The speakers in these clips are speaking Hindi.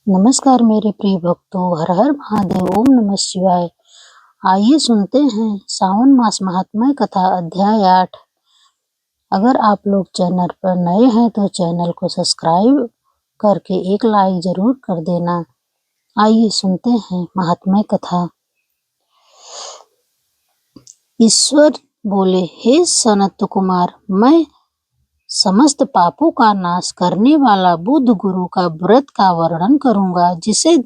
नमस्कार मेरे प्रिय भक्तों, हर हर महादेव, ओम नमः शिवाय। आइए सुनते हैं सावन मास महात्म्य कथा अध्याय 8। अगर आप लोग चैनल पर नए हैं तो चैनल को सब्सक्राइब करके एक लाइक जरूर कर देना। आइए सुनते हैं महात्म्य कथा। ईश्वर बोले, हे सनत कुमार, मैं समस्त पापों का नाश करने वाला बुद्ध गुरु का व्रत का वर्णन करूंगा, जिसे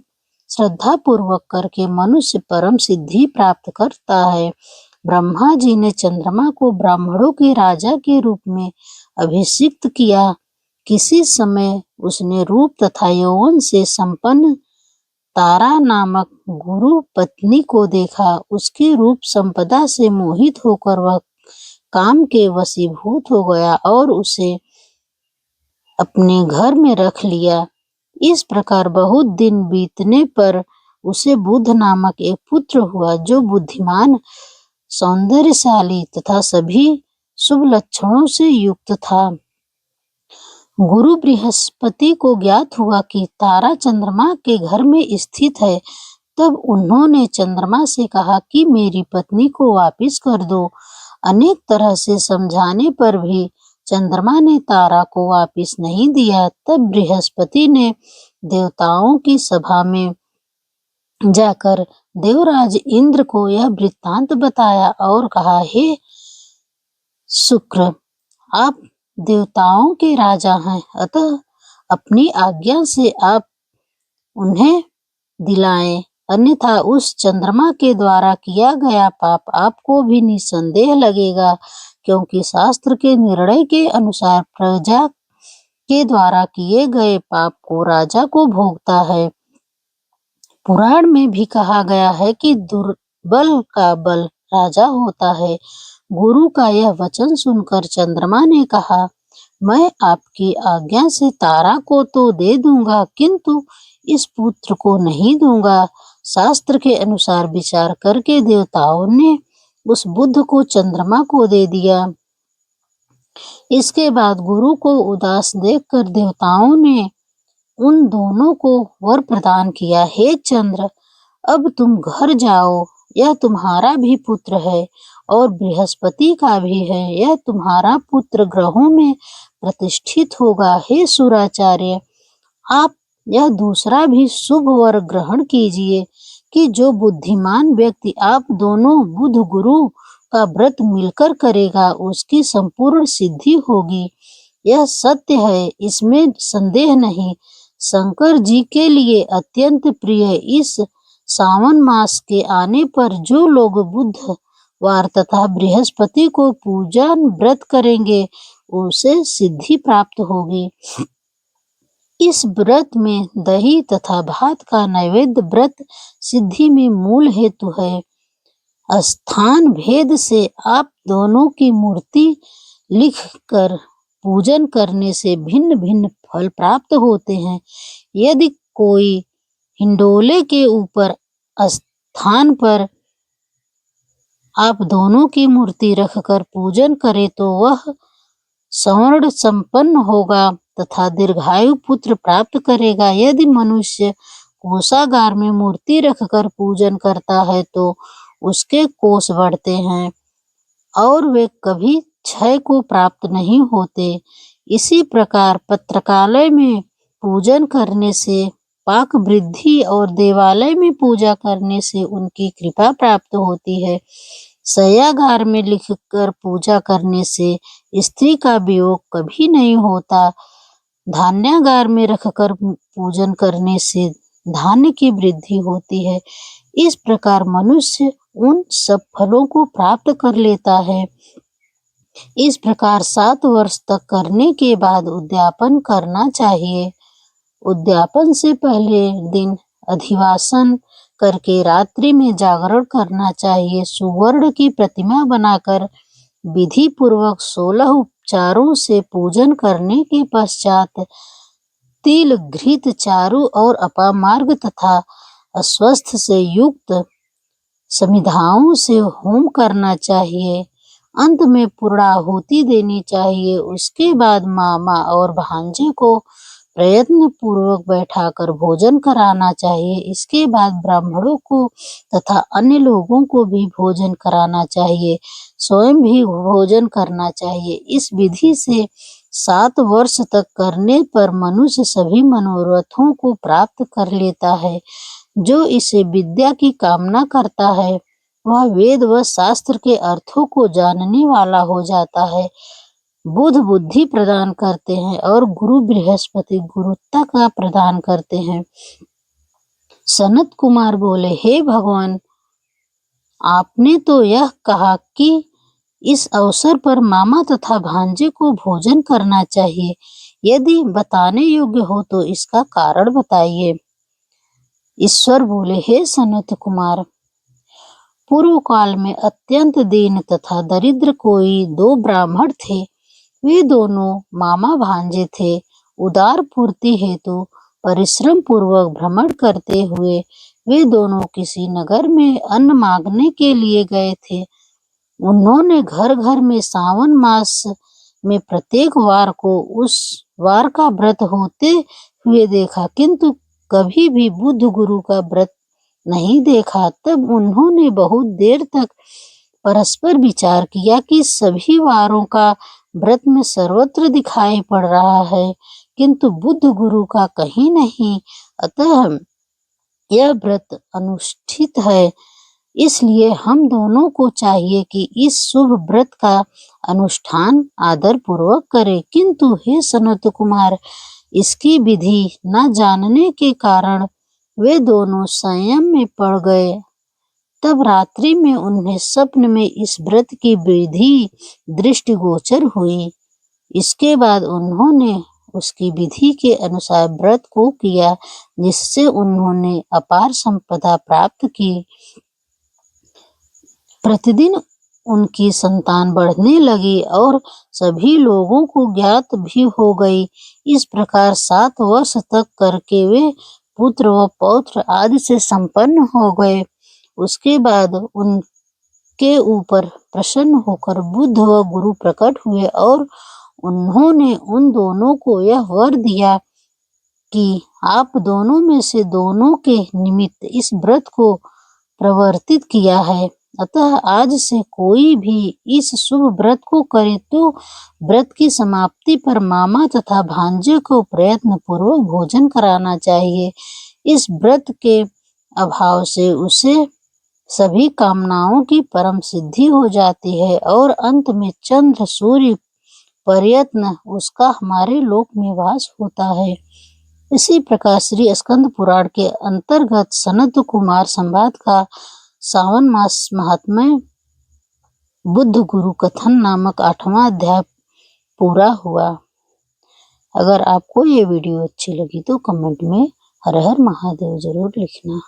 श्रद्धा पूर्वक करके मनुष्य परम सिद्धि प्राप्त करता है। ब्रह्मा जी ने चंद्रमा को ब्राह्मणों के राजा के रूप में अभिषिक्त किया। किसी समय उसने रूप तथा यौवन से संपन्न तारा नामक गुरु पत्नी को देखा। उसके रूप संपदा से मोहित होकर वह काम के वशीभूत हो गया और उसे अपने घर में रख लिया। इस प्रकार बहुत दिन बीतने पर उसे बुद्ध नामक एक पुत्र हुआ, जो बुद्धिमान, सौंदर्यशाली तथा सभी शुभ लक्षणों से युक्त था। गुरु बृहस्पति को ज्ञात हुआ कि तारा चंद्रमा के घर में स्थित है। तब उन्होंने चंद्रमा से कहा कि मेरी पत्नी को वापिस कर दो। अनेक तरह से समझाने पर भी चंद्रमा ने तारा को वापिस नहीं दिया। तब बृहस्पति ने देवताओं की सभा में जाकर देवराज इंद्र को यह वृत्तांत बताया और कहा, हे शुक्र, आप देवताओं के राजा हैं, अतः अपनी आज्ञा से आप उन्हें दिलाएं, अन्यथा उस चंद्रमा के द्वारा किया गया पाप आपको भी निसंदेह लगेगा, क्योंकि शास्त्र के निर्णय के अनुसार प्रजा के द्वारा किए गए पाप को राजा को भोगता है। पुराण में भी कहा गया है कि दुर्बल का बल राजा होता है। गुरु का यह वचन सुनकर चंद्रमा ने कहा, मैं आपकी आज्ञा से तारा को तो दे दूंगा, किंतु इस पुत्र को नहीं दूंगा। शास्त्र के अनुसार विचार करके देवताओं ने उस बुद्ध को चंद्रमा को दे दिया। इसके बाद गुरु को उदास देखकर देवताओं ने उन दोनों को वर प्रदान किया, हे चंद्र, अब तुम घर जाओ। यह तुम्हारा भी पुत्र है और बृहस्पति का भी है। यह तुम्हारा पुत्र ग्रहों में प्रतिष्ठित होगा। हे सुराचार्य, आप यह दूसरा भी शुभ वर ग्रहण कीजिए कि जो बुद्धिमान व्यक्ति आप दोनों बुद्ध गुरु का व्रत मिलकर करेगा, उसकी संपूर्ण सिद्धि होगी। यह सत्य है, इसमें संदेह नहीं। शंकर जी के लिए अत्यंत प्रिय इस सावन मास के आने पर जो लोग बुधवार तथा बृहस्पति को पूजन व्रत करेंगे, उसे सिद्धि प्राप्त होगी। इस व्रत में दही तथा भात का नैवेद्य व्रत सिद्धि में मूल हेतु है। स्थान भेद से आप दोनों की मूर्ति लिखकर पूजन करने से भिन्न भिन्न फल प्राप्त होते हैं। यदि कोई हिंडोले के ऊपर स्थान पर आप दोनों की मूर्ति रखकर पूजन करे तो वह स्वर्ण संपन्न होगा तथा दीर्घायु पुत्र प्राप्त करेगा। यदि मनुष्य कोषागार में मूर्ति रखकर पूजन करता है तो उसके कोष बढ़ते हैं और वे कभी क्षय को प्राप्त नहीं होते। इसी प्रकार पत्रकालय में पूजन करने से पाक वृद्धि और देवालय में पूजा करने से उनकी कृपा प्राप्त होती है। शय्यागार में लिखकर पूजा करने से स्त्री का वियोग कभी नहीं होता। धान्यागार में रखकर पूजन करने से धान्य की वृद्धि होती है। इस प्रकार मनुष्य उन सब फलों को प्राप्त कर लेता है। इस प्रकार 7 वर्ष तक करने के बाद उद्यापन करना चाहिए। उद्यापन से पहले दिन अधिवासन करके रात्रि में जागरण करना चाहिए। सुवर्ण की प्रतिमा बनाकर विधि पूर्वक 16 उपचारों से पूजन करने के पश्चात तिल, घृत, चारु और अपामार्ग तथा अस्वस्थ से युक्त समिधाओं से होम करना चाहिए। अंत में पूर्णाहुति देनी चाहिए। उसके बाद मामा और भांजे को प्रयत्न पूर्वक बैठाकर भोजन कराना चाहिए। इसके बाद ब्राह्मणों को तथा अन्य लोगों को भी भोजन कराना चाहिए, स्वयं भी भोजन करना चाहिए। इस विधि से 7 वर्ष तक करने पर मनुष्य सभी मनोरथों को प्राप्त कर लेता है। जो इसे विद्या की कामना करता है वह वेद व शास्त्र के अर्थों को जानने वाला हो जाता है। बुध बुद्धि प्रदान करते हैं और गुरु बृहस्पति गुरुत्ता का प्रदान करते हैं। सनत कुमार बोले, हे भगवान, आपने तो यह कहा कि इस अवसर पर मामा तथा भांजे को भोजन करना चाहिए। यदि बताने योग्य हो तो इसका कारण बताइए। ईश्वर बोले, हे सनत कुमार, पूर्व काल में अत्यंत दीन तथा दरिद्र कोई 2 ब्राह्मण थे। वे दोनों मामा भांजे थे। उदार पूर्ति हेतु परिश्रम पूर्वक भ्रमण करते हुए वे दोनों किसी नगर में अन्न मांगने के लिए गए थे। उन्होंने घर घर में सावन मास में प्रत्येक वार को उस वार का व्रत होते हुए देखा, किंतु कभी भी बुद्ध गुरु का व्रत नहीं देखा। तब उन्होंने बहुत देर तक परस्पर विचार किया कि सभी वारों का व्रत में सर्वत्र दिखाई पड़ रहा है, किंतु बुद्ध गुरु का कहीं नहीं। अतः यह व्रत अनुष्ठित है। इसलिए हम दोनों को चाहिए कि इस शुभ व्रत का अनुष्ठान आदर पूर्वक करें। किंतु हे सनत कुमार, इसकी विधि न जानने के कारण वे दोनों संयम में पड़ गए। तब रात्रि में उन्हें स्वप्न में इस व्रत की विधि दृष्टिगोचर हुई। इसके बाद उन्होंने उसकी विधि के अनुसार व्रत को किया, जिससे उन्होंने अपार संपदा प्राप्त की। प्रतिदिन उनकी संतान बढ़ने लगी और सभी लोगों को ज्ञात भी हो गई। इस प्रकार 7 वर्ष तक करके वे पुत्र व पौत्र आदि से संपन्न हो गए। उसके बाद उनके ऊपर प्रसन्न होकर बुद्ध व गुरु प्रकट हुए और उन्होंने उन दोनों को यह वर दिया कि आप दोनों में से दोनों के निमित्त इस व्रत को प्रवर्तित किया है। अतः आज से कोई भी इस शुभ व्रत को करे तो व्रत की समाप्ति पर मामा तथा भांजे को प्रयत्न पूर्वक भोजन कराना चाहिए। इस व्रत के अभाव से उसे सभी कामनाओं की परम सिद्धि हो जाती है और अंत में चंद्र सूर्य पर्यंत उसका हमारे लोक में वास होता है। इसी प्रकार श्री स्कंद पुराण के अंतर्गत सनत कुमार संवाद का सावन मास महात्म्य बुद्ध गुरु कथन नामक 8वां अध्याय पूरा हुआ। अगर आपको ये वीडियो अच्छी लगी तो कमेंट में हर हर महादेव जरूर लिखना।